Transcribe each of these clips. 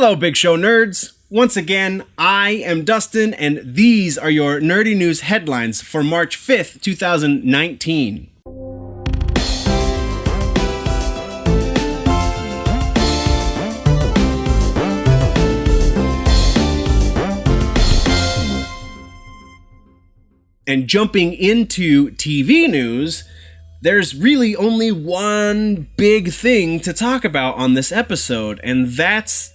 Hello, Big Show nerds. Once again, I am Dustin, and these are your nerdy news headlines for March 5th, 2019. And jumping into TV news, there's really only one big thing to talk about on this episode, and that's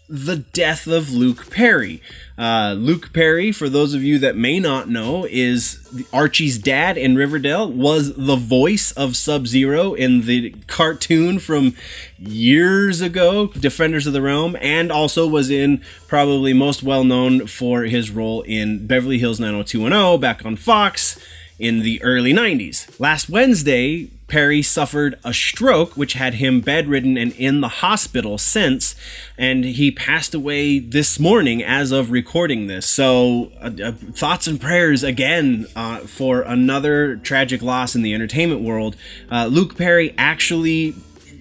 the death of Luke Perry. Luke Perry, for those of you that may not know, is Archie's dad in Riverdale, was the voice of Sub-Zero in the cartoon from years ago, Defenders of the Realm, and also was probably most well known for his role in Beverly Hills 90210 back on Fox in the early 90s. Last Wednesday, Perry suffered a stroke, which had him bedridden and in the hospital since, and he passed away this morning as of recording this. So thoughts and prayers again for another tragic loss in the entertainment world. Luke Perry actually,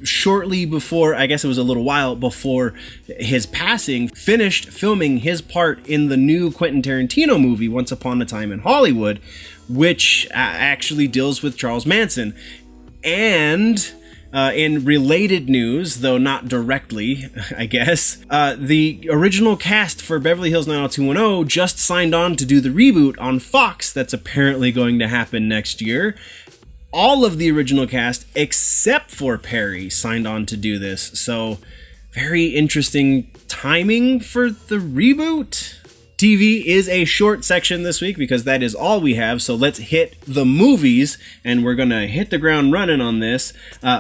shortly before, I guess it was a little while before his passing, finished filming his part in the new Quentin Tarantino movie, Once Upon a Time in Hollywood, which actually deals with Charles Manson. And in related news, though not directly, I guess, the original cast for Beverly Hills 90210 just signed on to do the reboot on Fox that's apparently going to happen next year. All of the original cast, except for Perry, signed on to do this. So, very interesting timing for the reboot. TV is a short section this week because that is all we have, so let's hit the movies, and we're gonna hit the ground running on this.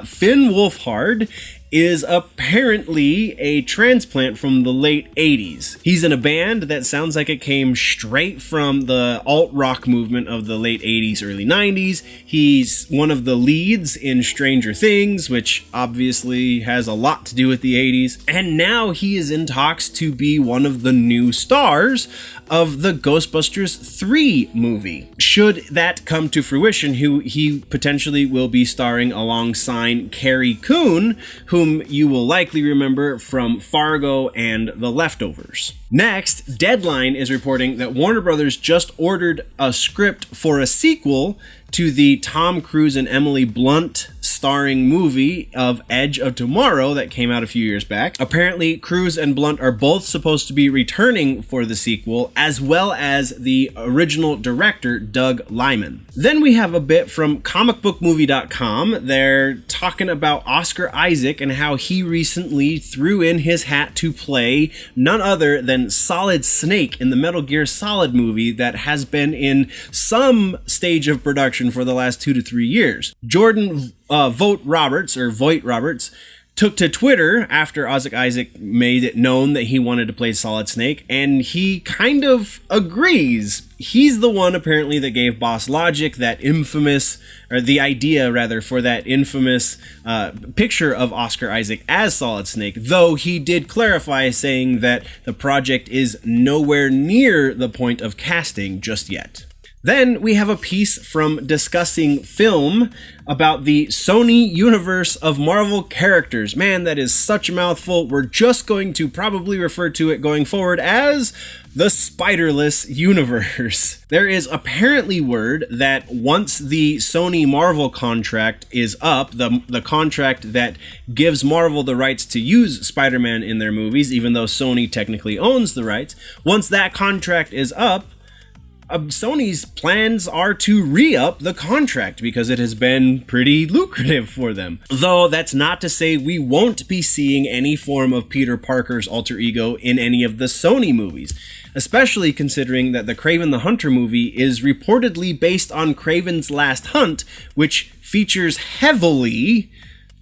Finn Wolfhard is apparently a transplant from the late 80s. He's in a band that sounds like it came straight from the alt-rock movement of the late 80s, early 90s. He's one of the leads in Stranger Things, which obviously has a lot to do with the 80s. And now he is in talks to be one of the new stars of the Ghostbusters 3 movie. Should that come to fruition, he potentially will be starring alongside Carrie Coon, whom you will likely remember from Fargo and The Leftovers. Next, Deadline is reporting that Warner Brothers just ordered a script for a sequel to the Tom Cruise and Emily Blunt starring movie of Edge of Tomorrow that came out a few years back. Apparently, Cruise and Blunt are both supposed to be returning for the sequel, as well as the original director, Doug Liman. Then we have a bit from comicbookmovie.com. They're talking about Oscar Isaac and how he recently threw in his hat to play none other than Solid Snake in the Metal Gear Solid movie that has been in some stage of production for the last 2 to 3 years. Jordan Voight Roberts took to Twitter after Oscar Isaac made it known that he wanted to play Solid Snake, and he kind of agrees. He's the one apparently that gave Boss Logic that infamous, or the idea rather, for that infamous picture of Oscar Isaac as Solid Snake, though he did clarify saying that the project is nowhere near the point of casting just yet. Then we have a piece from Discussing Film about the Sony universe of Marvel characters. Man, that is such a mouthful. We're just going to probably refer to it going forward as the Spiderless universe. There is apparently word that once the Sony Marvel contract is up, the contract that gives Marvel the rights to use Spider-Man in their movies, even though Sony technically owns the rights, once that contract is up, Sony's plans are to re-up the contract because it has been pretty lucrative for them. Though that's not to say we won't be seeing any form of Peter Parker's alter ego in any of the Sony movies, especially considering that the Kraven the Hunter movie is reportedly based on Kraven's Last Hunt, which features heavily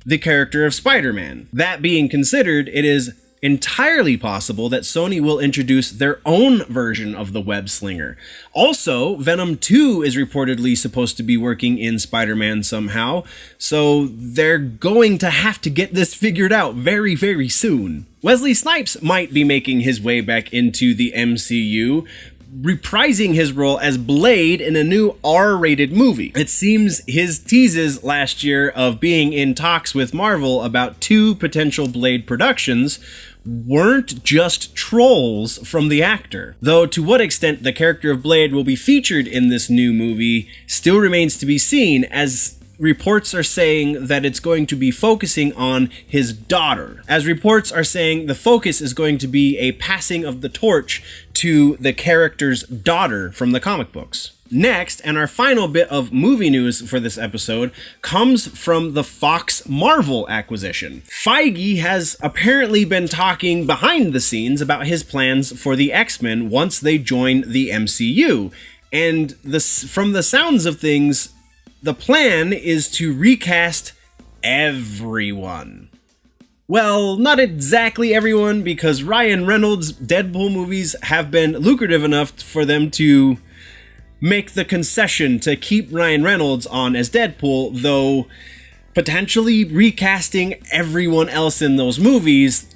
the character of Spider-Man. That being considered, it is entirely possible that Sony will introduce their own version of the web slinger. Also, Venom 2 is reportedly supposed to be working in Spider-Man somehow, so they're going to have to get this figured out very, very soon. Wesley Snipes might be making his way back into the MCU, reprising his role as Blade in a new R-rated movie. It seems his teases last year of being in talks with Marvel about 2 potential Blade productions weren't just trolls from the actor. Though to what extent the character of Blade will be featured in this new movie still remains to be seen, as reports are saying that it's going to be focusing on his daughter. As reports are saying, the focus is going to be a passing of the torch to the character's daughter from the comic books. Next, and our final bit of movie news for this episode, comes from the Fox Marvel acquisition. Feige has apparently been talking behind the scenes about his plans for the X-Men once they join the MCU. And from the sounds of things, the plan is to recast everyone. Well, not exactly everyone, because Ryan Reynolds' Deadpool movies have been lucrative enough for them to make the concession to keep Ryan Reynolds on as Deadpool, though potentially recasting everyone else in those movies,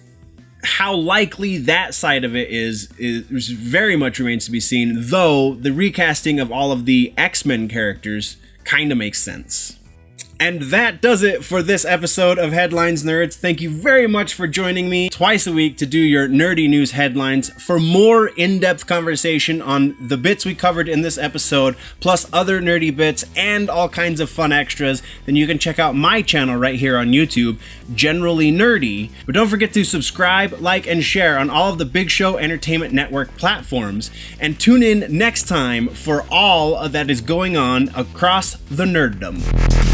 how likely that side of it is very much remains to be seen, though the recasting of all of the X-Men characters kind of makes sense. And that does it for this episode of Headlines Nerds. Thank you very much for joining me twice a week to do your nerdy news headlines. For more in-depth conversation on the bits we covered in this episode, plus other nerdy bits and all kinds of fun extras, then you can check out my channel right here on YouTube, Generally Nerdy. But don't forget to subscribe, like, and share on all of the Big Show Entertainment Network platforms. And tune in next time for all that is going on across the nerddom.